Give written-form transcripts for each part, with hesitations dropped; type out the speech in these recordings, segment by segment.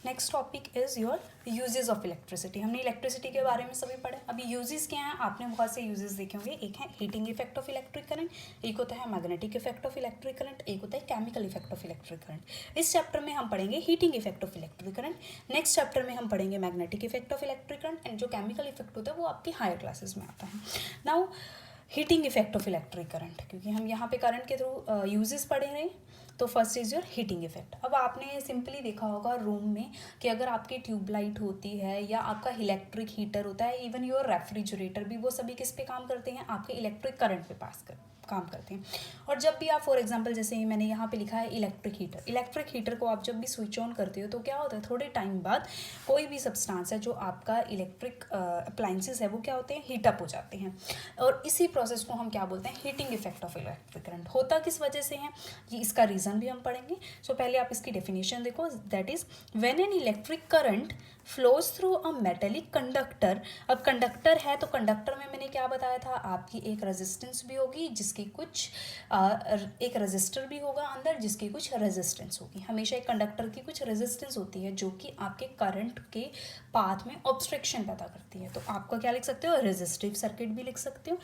Next topic is your uses of electricity. हमने electricity के बारे में सभी पढ़े। अभी यूजेस क्या हैं, आपने बहुत से यूजेस देखे होंगे। एक है heating effect of electric current, एक होता है magnetic effect of electric current, एक होता है chemical effect of electric current. इस चैप्टर में हम पढ़ेंगे heating effect of electric current. Next chapter में हम पढ़ेंगे magnetic effect of electric current, and जो केमिकल इफेक्ट होता है वो आपकी हायर क्लासेस में आता है। Now heating effect of electric current, क्योंकि हम यहाँ पे करंट के थ्रू यूजेस पढ़े रहे, तो first is your heating effect. अब आपने सिंपली देखा होगा रूम में कि अगर आपकी ट्यूबलाइट होती है या आपका इलेक्ट्रिक हीटर होता है, इवन योर रेफ्रिजरेटर भी, वो सभी किस पे काम करते हैं, आपके इलेक्ट्रिक करंट पे काम करते हैं। और जब भी आप फॉर एग्जांपल जैसे ही मैंने यहाँ पे लिखा है इलेक्ट्रिक हीटर को आप जब भी स्विच ऑन करते हो तो क्या होता है, थोड़े टाइम बाद कोई भी सब्सटेंस है जो आपका इलेक्ट्रिक अप्लाइंसेस है वो क्या होते हैं, हीटअप हो जाते हैं। और इसी प्रोसेस को हम क्या बोलते हैं, heating effect of electric current. होता किस वजह से है, ये इसका रीज़न भी हम पढ़ेंगे। सो पहले आप इसकी डेफिनेशन देखो, that is when an electric current flows through a metallic conductor. अब कंडक्टर है तो कंडक्टर में मैंने क्या बताया था, आपकी एक रेजिस्टेंस भी होगी जिसकी कुछ एक रेजिस्टर भी होगा अंदर जिसकी कुछ रेजिस्टेंस होगी। हमेशा एक कंडक्टर की कुछ रेजिस्टेंस होती है जो कि आपके करंट के पाथ में ऑब्स्ट्रक्शन पैदा करती है। तो आपका क्या लिख सकते हो, रेजिस्टिव सर्किट भी लिख सकते हो।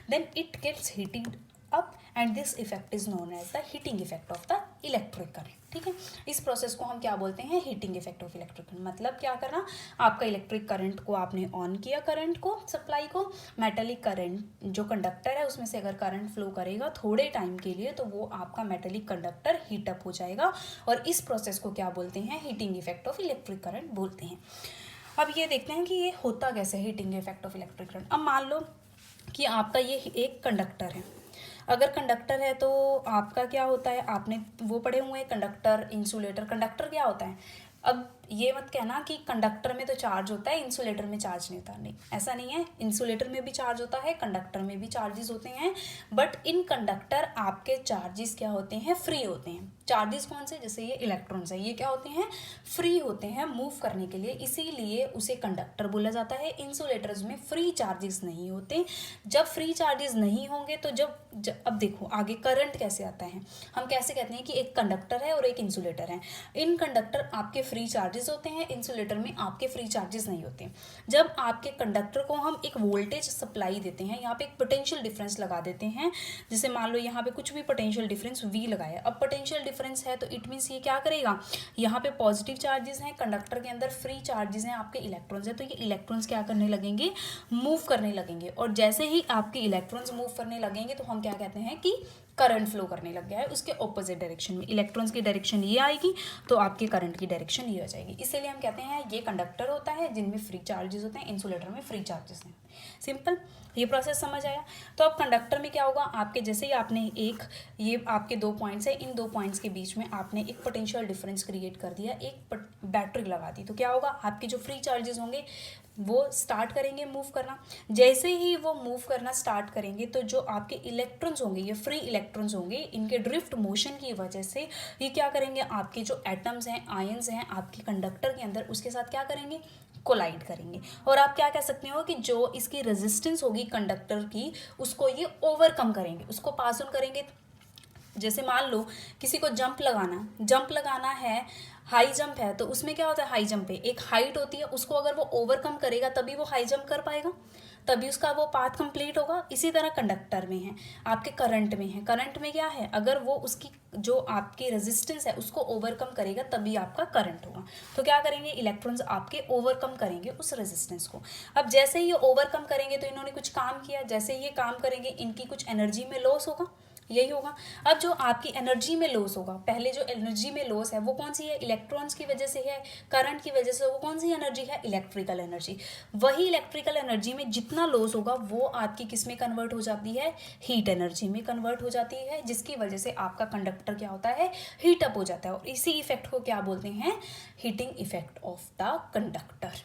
Then it gets heating up and this effect is known as the heating effect of the electric current. ठीक है, इस प्रोसेस को हम क्या बोलते हैं, heating effect of electric current. मतलब क्या करना, आपका इलेक्ट्रिक करंट को आपने ऑन किया, करंट को, सप्लाई को, मेटेलिक करंट जो कंडक्टर है उसमें से अगर करंट फ्लो करेगा थोड़े टाइम के लिए तो वो आपका मेटेलिक कंडक्टर हीटअप हो जाएगा, और इस प्रोसेस को क्या बोलते हैं, heating effect of electric current बोलते हैं। अब ये देखते हैं कि ये होता कैसे, heating effect of electric current. अब मान लो कि आपका ये एक कंडक्टर है। अगर कंडक्टर है तो आपका क्या होता है, आपने वो पढ़े हुए हैं कंडक्टर, इंसुलेटर। कंडक्टर क्या होता है, अब ये मत कहना कि कंडक्टर में तो चार्ज होता है, इंसुलेटर में चार्ज नहीं होता। नहीं, ऐसा नहीं है। इंसुलेटर में भी चार्ज होता है, कंडक्टर में भी चार्जेस होते हैं, बट इन कंडक्टर आपके चार्जेस क्या होते हैं, फ्री होते हैं। चार्जेस कौन से, जैसे ये इलेक्ट्रॉन्स है, ये क्या होते हैं, फ्री होते हैं मूव करने के लिए, इसीलिए उसे कंडक्टर बोला जाता है। इंसुलेटर्स में फ्री चार्जेस नहीं होते। जब फ्री चार्जेस नहीं होंगे तो जब अब देखो आगे करंट कैसे आता है, हम कैसे कहते हैं कि एक कंडक्टर है और एक इंसुलेटर है। इन कंडक्टर आपके फ्री चार्जेस होते हैं, इंसुलेटर में आपके फ्री चार्जेस नहीं होते। जब आपके कंडक्टर को हम एक वोल्टेज सप्लाई देते हैं, यहाँ पे एक पोटेंशियल डिफरेंस लगा देते हैं, जैसे मान लो यहाँ पे कुछ भी पोटेंशियल डिफरेंस V लगाया। अब पोटेंशियल डिफरेंस है तो इट मीन्स ये क्या करेगा, यहाँ पे पॉजिटिव चार्जेस हैं, कंडक्टर के अंदर फ्री चार्जेस हैं, आपके इलेक्ट्रॉन्स हैं, तो ये इलेक्ट्रॉन्स क्या करने लगेंगे, मूव करने लगेंगे। और जैसे ही आपके इलेक्ट्रॉन्स मूव करने लगेंगे तो हम क्या कहते हैं कि करंट फ्लो करने लग गया है उसके ऑपोजिट डायरेक्शन में। इलेक्ट्रॉन्स की डायरेक्शन ये आएगी तो आपके करंट की डायरेक्शन ये हो जाएगी। इसीलिए हम कहते हैं ये कंडक्टर होता है जिनमें फ्री चार्जेस होते हैं, इंसुलेटर में फ्री चार्जेस हैं। सिंपल, ये प्रोसेस समझ आया। तो अब कंडक्टर में क्या होगा, आपके जैसे ही आपने एक, ये आपके दो पॉइंट्स है, इन दो पॉइंट्स के बीच में आपने एक पोटेंशियल डिफरेंस क्रिएट कर दिया, एक बैटरी लगा दी, तो क्या होगा, आपके जो फ्री चार्जेस होंगे वो स्टार्ट करेंगे मूव करना। जैसे ही वो मूव करना स्टार्ट करेंगे तो जो आपके इलेक्ट्रॉन्स होंगे, ये फ्री इलेक्ट्रॉन्स होंगे, इनके ड्रिफ्ट मोशन की वजह से ये क्या करेंगे, आपके जो एटम्स हैं, आयंस हैं आपके कंडक्टर के अंदर, उसके साथ क्या करेंगे, कोलाइड करेंगे। और आप क्या कह सकते हो कि जो इसकी रेजिस्टेंस होगी कंडक्टर की, उसको ये ओवरकम करेंगे, उसको पास ऑन करेंगे। जैसे मान लो किसी को जंप लगाना है, हाई जंप है, तो उसमें क्या होता है, हाई जंप पे एक हाइट होती है, उसको अगर वो ओवरकम करेगा तभी वो हाई जंप कर पाएगा, तभी उसका वो पाथ कंप्लीट होगा। इसी तरह कंडक्टर में है, आपके करंट में है, करंट में क्या है, अगर वो उसकी जो आपकी रेजिस्टेंस है उसको ओवरकम करेगा तभी आपका करंट होगा। तो क्या करेंगे, इलेक्ट्रॉन्स आपके ओवरकम करेंगे उस रेजिस्टेंस को। अब जैसे ही ये ओवरकम करेंगे तो इन्होंने कुछ काम किया, जैसे ये काम करेंगे इनकी कुछ एनर्जी में लॉस होगा, यही होगा। अब जो आपकी एनर्जी में लॉस होगा, पहले जो एनर्जी में लॉस है वो कौन सी है, इलेक्ट्रॉन्स की वजह से है, करंट की वजह से, वो कौन सी एनर्जी है, इलेक्ट्रिकल एनर्जी। वही इलेक्ट्रिकल एनर्जी में जितना लॉस होगा वो आपकी किस में कन्वर्ट हो जाती है, हीट एनर्जी में कन्वर्ट हो जाती है, जिसकी वजह से आपका कंडक्टर क्या होता है, हीटअप हो जाता है। और इसी इफेक्ट को क्या बोलते हैं, heating effect of the conductor.